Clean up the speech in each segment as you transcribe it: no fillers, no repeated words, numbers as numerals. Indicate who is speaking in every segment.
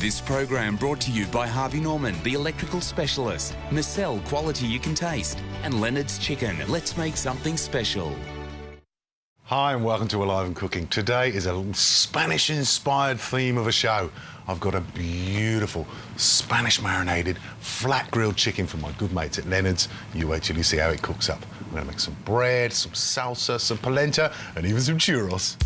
Speaker 1: This program brought to you by Harvey Norman, the electrical specialist, Nacelle quality you can taste, and Lenard's Chicken. Let's make something special.
Speaker 2: Hi and welcome to Alive and Cooking. Today is a Spanish-inspired theme of a show. I've got a beautiful Spanish-marinated flat grilled chicken from my good mates at Lenard's. You wait till you see how it cooks up. I'm going to make some bread, some salsa, some polenta, and even some churros.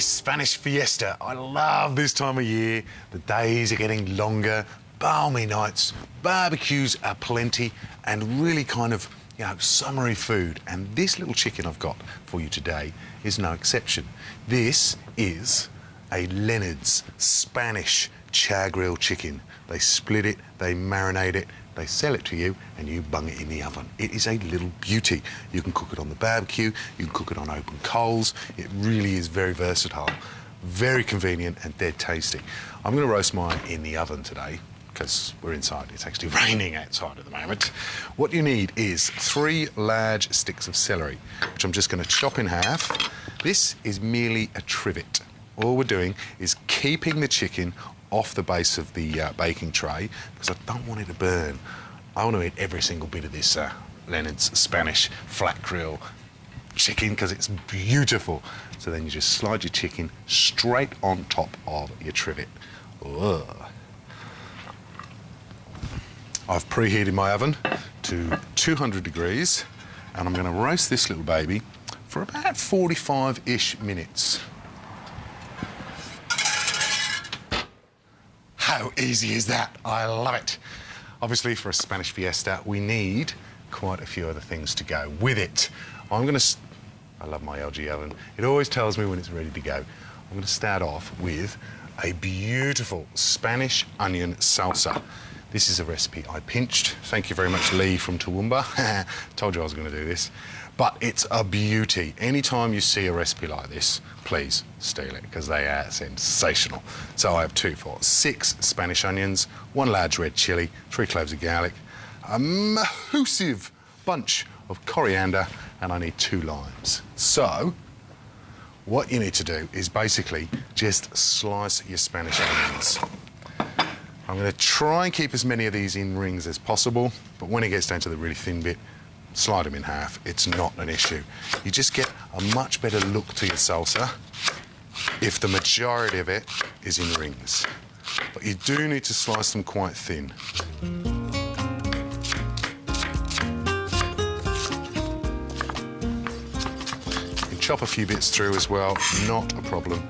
Speaker 2: Spanish fiesta. I love this time of year. The days are getting longer, balmy nights, barbecues are plenty, and really kind of, you know, summery food. And this little chicken I've got for you today is no exception. This is a Lenard's Spanish Char-Grill chicken. They split it, they marinate it, they sell it to you, and you bung it in the oven. It is a little beauty. You can cook it on the barbecue, you can cook it on open coals. It really is very versatile, very convenient and dead tasty. I'm going to roast mine in the oven today because we're inside. It's actually raining outside at the moment. What you need is 3 large sticks of celery, which I'm just going to chop in half. This is merely a trivet. All we're doing is keeping the chicken off the base of the baking tray because I don't want it to burn. I want to eat every single bit of this Lenard's Spanish flat grill chicken because it's beautiful. So then you just slide your chicken straight on top of your trivet. Ugh. I've preheated my oven to 200 degrees and I'm going to roast this little baby for about 45-ish minutes. How easy is that? I love it. Obviously, for a Spanish fiesta, we need quite a few other things to go with it. I love my LG oven. It always tells me when it's ready to go. I'm going to start off with a beautiful Spanish onion salsa. This is a recipe I pinched. Thank you very much, Lee from Toowoomba. Told you I was going to do this. But it's a beauty. Anytime you see a recipe like this, please steal it, because they are sensational. So I have 6 Spanish onions, 1 large red chilli, 3 cloves of garlic, a massive bunch of coriander, and I need 2 limes. So what you need to do is basically just slice your Spanish onions. I'm going to try and keep as many of these in rings as possible, but when it gets down to the really thin bit, slide them in half. It's not an issue. You just get a much better look to your salsa if the majority of it is in rings. But you do need to slice them quite thin. You can chop a few bits through as well, not a problem.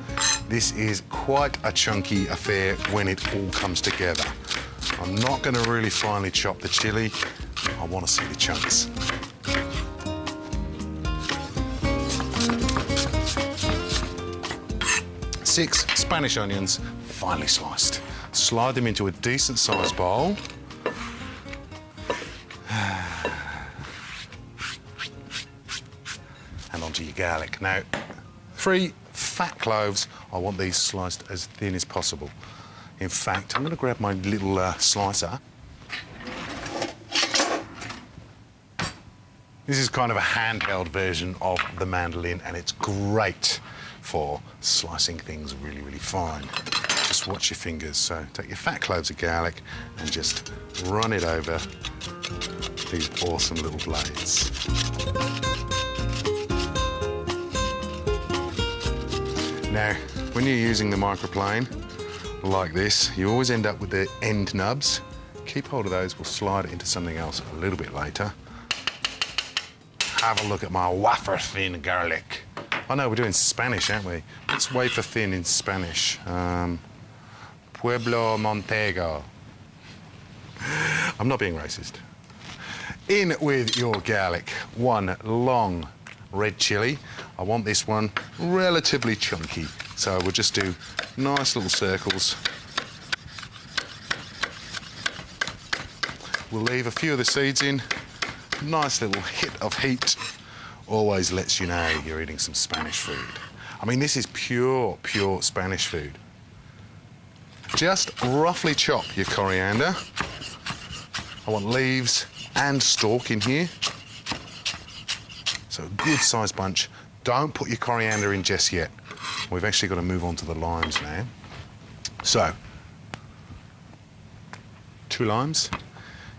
Speaker 2: This is quite a chunky affair when it all comes together. I'm not going to really finely chop the chili. I want to see the chunks. Six Spanish onions, finely sliced. Slide them into a decent sized bowl. And onto your garlic. Now, 3 fat cloves, I want these sliced as thin as possible. In fact, I'm going to grab my little slicer. This is kind of a handheld version of the mandolin, and it's great for slicing things really, really fine. Just watch your fingers. So take your fat cloves of garlic and just run it over these awesome little blades. Now, when you're using the microplane like this, you always end up with the end nubs. Keep hold of those. We'll slide it into something else a little bit later. Have a look at my wafer thin garlic. I know we're doing Spanish, aren't we? What's wafer thin in Spanish? Pueblo Montego. I'm not being racist. In with your garlic. 1 long red chilli. I want this one relatively chunky, so we'll just do nice little circles. We'll leave a few of the seeds in. Nice little hit of heat. Always lets you know you're eating some Spanish food. I mean, this is pure Spanish food. Just roughly chop your coriander. I want leaves and stalk in here. So a good sized bunch. Don't put your coriander in just yet. We've actually got to move on to the limes now. So, 2 limes.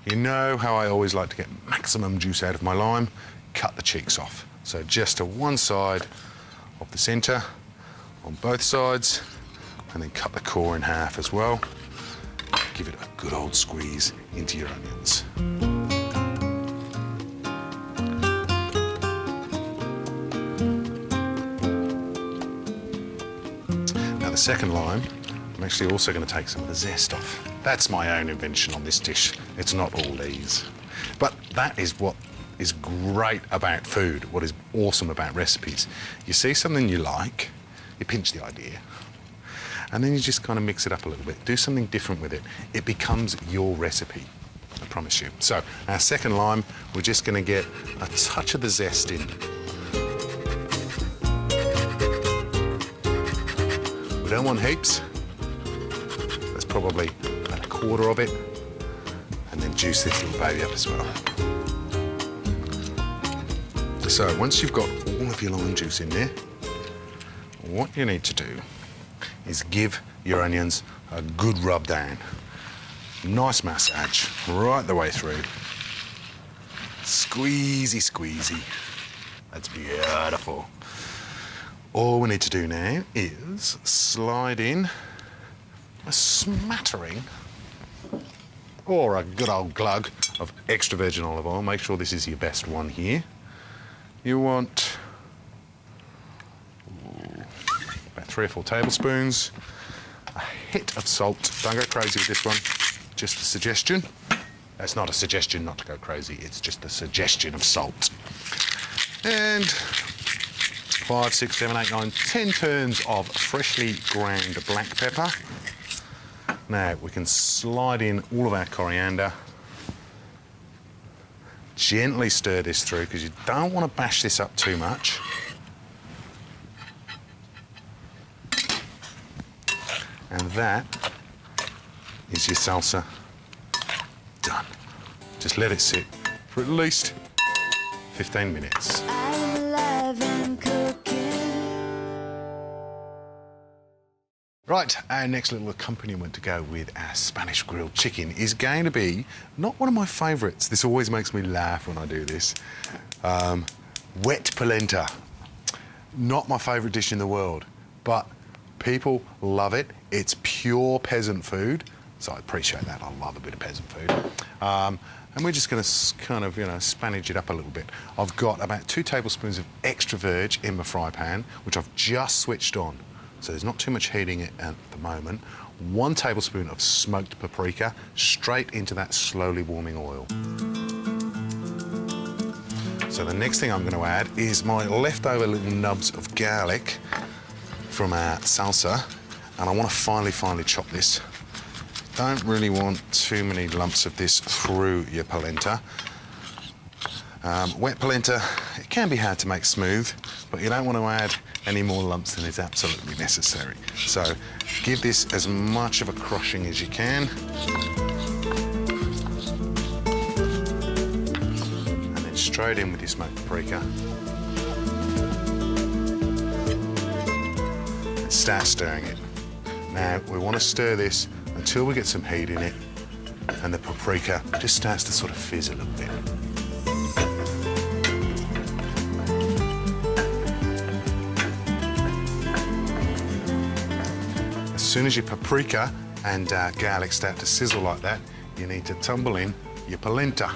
Speaker 2: You know how I always like to get maximum juice out of my lime. Cut the cheeks off. So just to one side of the centre, on both sides, and then cut the core in half as well. Give it a good old squeeze into your onions. Now the second lime, I'm actually also going to take some of the zest off. That's my own invention on this dish. It's not all these. But that is what is great about food, what is awesome about recipes. You see something you like, you pinch the idea, and then you just kind of mix it up a little bit. Do something different with it. It becomes your recipe, I promise you. So our second lime, we're just going to get a touch of the zest in. We don't want heaps. That's probably about a quarter of it. And then juice this little baby up as well. So once you've got all of your lime juice in there, what you need to do is give your onions a good rub down. Nice massage right the way through. Squeezy, squeezy. That's beautiful. All we need to do now is slide in a smattering or a good old glug of extra virgin olive oil. Make sure this is your best one here. You want about 3 or 4 tablespoons, a hit of salt. Don't go crazy with this one, just a suggestion. That's not a suggestion not to go crazy, it's just a suggestion of salt. And 5, 6, 7, 8, 9, 10 turns of freshly ground black pepper. Now we can slide in all of our coriander. Gently stir this through because you don't want to bash this up too much. And that is your salsa done. Just let it sit for at least 15 minutes.
Speaker 3: I'm loving cooking.
Speaker 2: Right, our next little accompaniment to go with our Spanish grilled chicken is going to be not one of my favourites. This always makes me laugh when I do this. Wet polenta. Not my favourite dish in the world, but people love it. It's pure peasant food, so I appreciate that. I love a bit of peasant food. And we're just going to kind of, Spanish it up a little bit. I've got about 2 tablespoons of extra veg in my fry pan, which I've just switched on. So there's not too much heating it at the moment. 1 tablespoon of smoked paprika straight into that slowly warming oil. So the next thing I'm going to add is my leftover little nubs of garlic from our salsa, and I want to finely chop this. Don't really want too many lumps of this through your polenta. Wet polenta, it can be hard to make smooth, but you don't want to add any more lumps than is absolutely necessary. So give this as much of a crushing as you can. And then straight in with your smoked paprika. And start stirring it. Now, we want to stir this until we get some heat in it and the paprika just starts to sort of fizz a little bit. As soon as your paprika and garlic start to sizzle like that, you need to tumble in your polenta.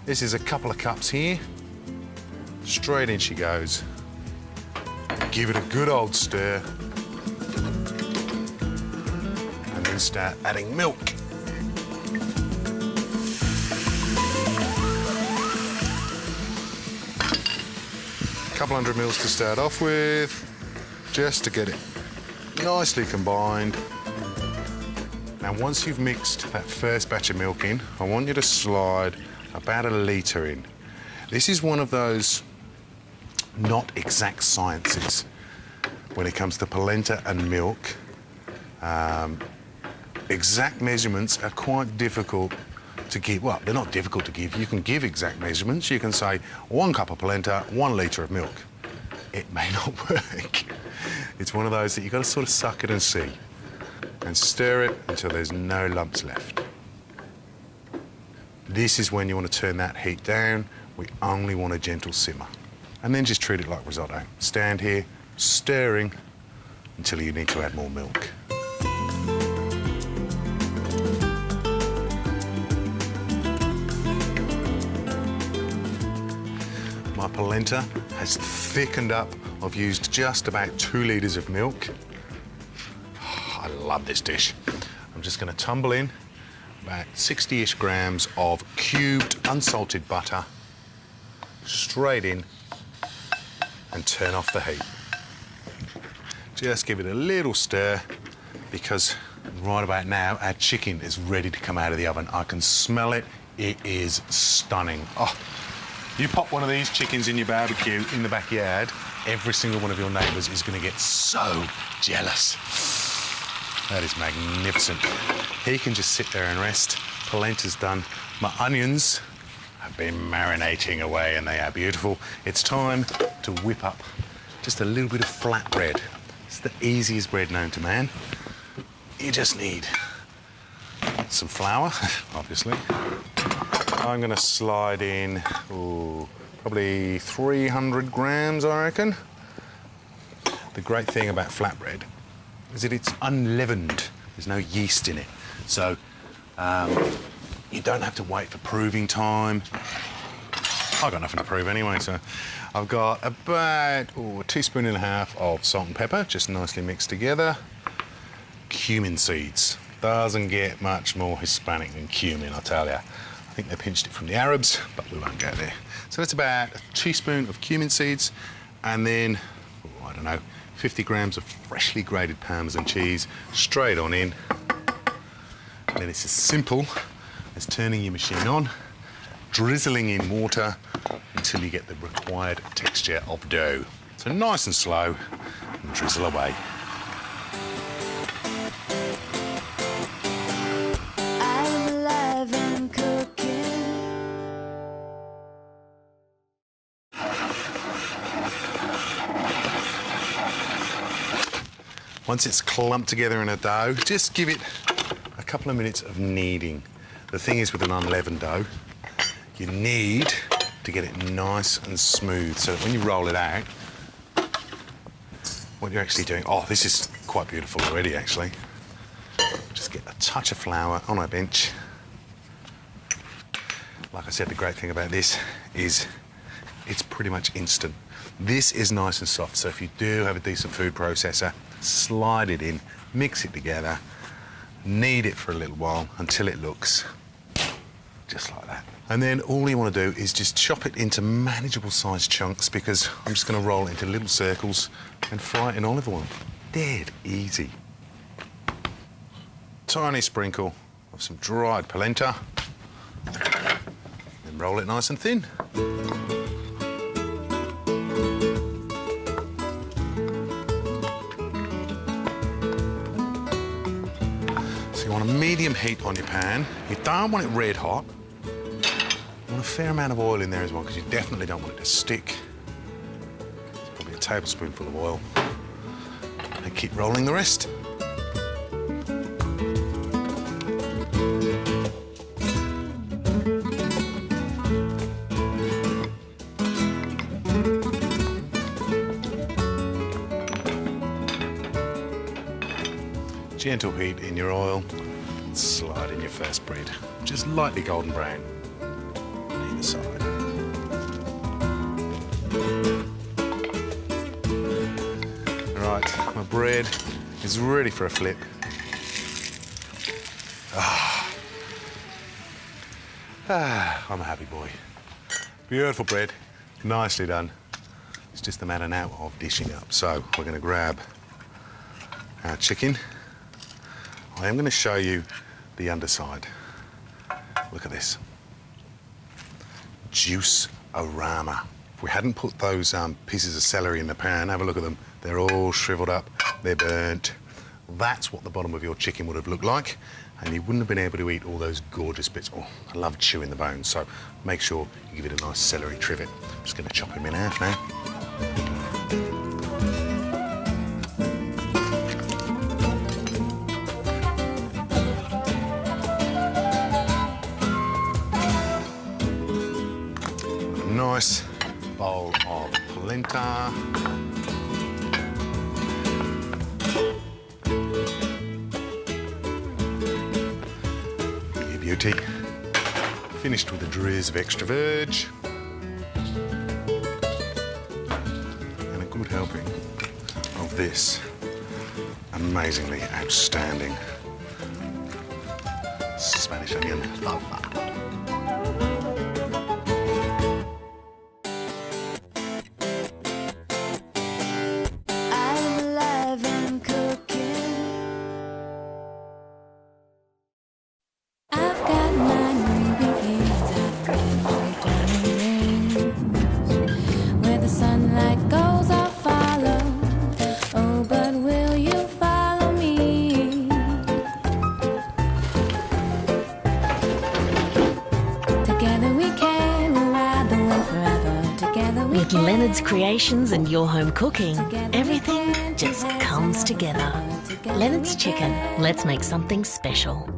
Speaker 2: This is a couple of cups here. Straight in she goes. Give it a good old stir. And then start adding milk. A couple 100 mils to start off with, just to get it nicely combined. Now, once you've mixed that first batch of milk in, I want you to slide about 1 litre in. This is one of those not exact sciences, when it comes to polenta and milk. Exact measurements are quite difficult to give. Well, they're not difficult to give. You can give exact measurements. You can say 1 cup of polenta, 1 litre of milk. It may not work. It's one of those that you've got to sort of suck it and see. And stir it until there's no lumps left. This is when you want to turn that heat down. We only want a gentle simmer. And then just treat it like risotto. Stand here, stirring, until you need to add more milk. My polenta has thickened up. I've used just about 2 litres of milk. Oh, I love this dish. I'm just going to tumble in about 60-ish grams of cubed, unsalted butter, straight in, and turn off the heat. Just give it a little stir, because right about now our chicken is ready to come out of the oven. I can smell it. It is stunning. Oh, you pop one of these chickens in your barbecue in the backyard, every single one of your neighbours is going to get so jealous. That is magnificent. He can just sit there and rest. Polenta's done. My onions have been marinating away and they are beautiful. It's time to whip up just a little bit of flatbread. It's the easiest bread known to man. You just need some flour, obviously. I'm going to slide in, probably 300 grams, I reckon. The great thing about flatbread is that it's unleavened. There's no yeast in it. So you don't have to wait for proving time. I've got nothing to prove anyway, so I've got about a teaspoon and a half of salt and pepper, just nicely mixed together. Cumin seeds. Doesn't get much more Hispanic than cumin, I'll tell you. I think they pinched it from the Arabs, but we won't go there. So that's about a teaspoon of cumin seeds, and then, I don't know, 50 grams of freshly grated Parmesan cheese straight on in. And then it's as simple as turning your machine on, drizzling in water until you get the required texture of dough. So nice and slow, and drizzle away.
Speaker 3: I'm alive and cooking.
Speaker 2: Once it's clumped together in a dough, just give it a couple of minutes of kneading. The thing is, with an unleavened dough, you need to get it nice and smooth so that when you roll it out, what you're actually doing... Oh, this is quite beautiful already, actually. Just get a touch of flour on a bench. Like I said, the great thing about this is it's pretty much instant. This is nice and soft, so if you do have a decent food processor, slide it in, mix it together, knead it for a little while until it looks just like that. And then all you want to do is just chop it into manageable sized chunks, because I'm just going to roll it into little circles and fry it in olive oil. Dead easy. Tiny sprinkle of some dried polenta, then roll it nice and thin. So you want a medium heat on your pan. You don't want it red hot. You want a fair amount of oil in there as well, because you definitely don't want it to stick. It's probably a tablespoonful of oil. And keep rolling the rest. Gentle heat in your oil, and slide in your first bread. Just lightly golden brown on either side. Right, my bread is ready for a flip. I'm a happy boy. Beautiful bread, nicely done. It's just a matter now of dishing up. So we're going to grab our chicken. I am going to show you the underside. Look at this. Juice aroma. if we hadn't put those pieces of celery in the pan, have a look at them. They're all shriveled up, they're burnt. That's what the bottom of your chicken would have looked like, and you wouldn't have been able to eat all those gorgeous bits. Oh, I love chewing the bones, so make sure you give it a nice celery trivet. I'm just going to chop him in half now. A nice bowl of polenta. Beauty. Finished with a drizz of extra veg. And a good helping of this amazingly outstanding Spanish onion.
Speaker 3: I'm alive and cooking. I've got my new beginnings out of red rings. Where the sunlight goes, I'll follow. Oh, but will you follow me? Together we can, we'll ride the wind forever. Together we
Speaker 4: With
Speaker 3: can.
Speaker 4: Lenard's Creations and your home cooking, everything just comes together. Lenard's Chicken, let's make something special.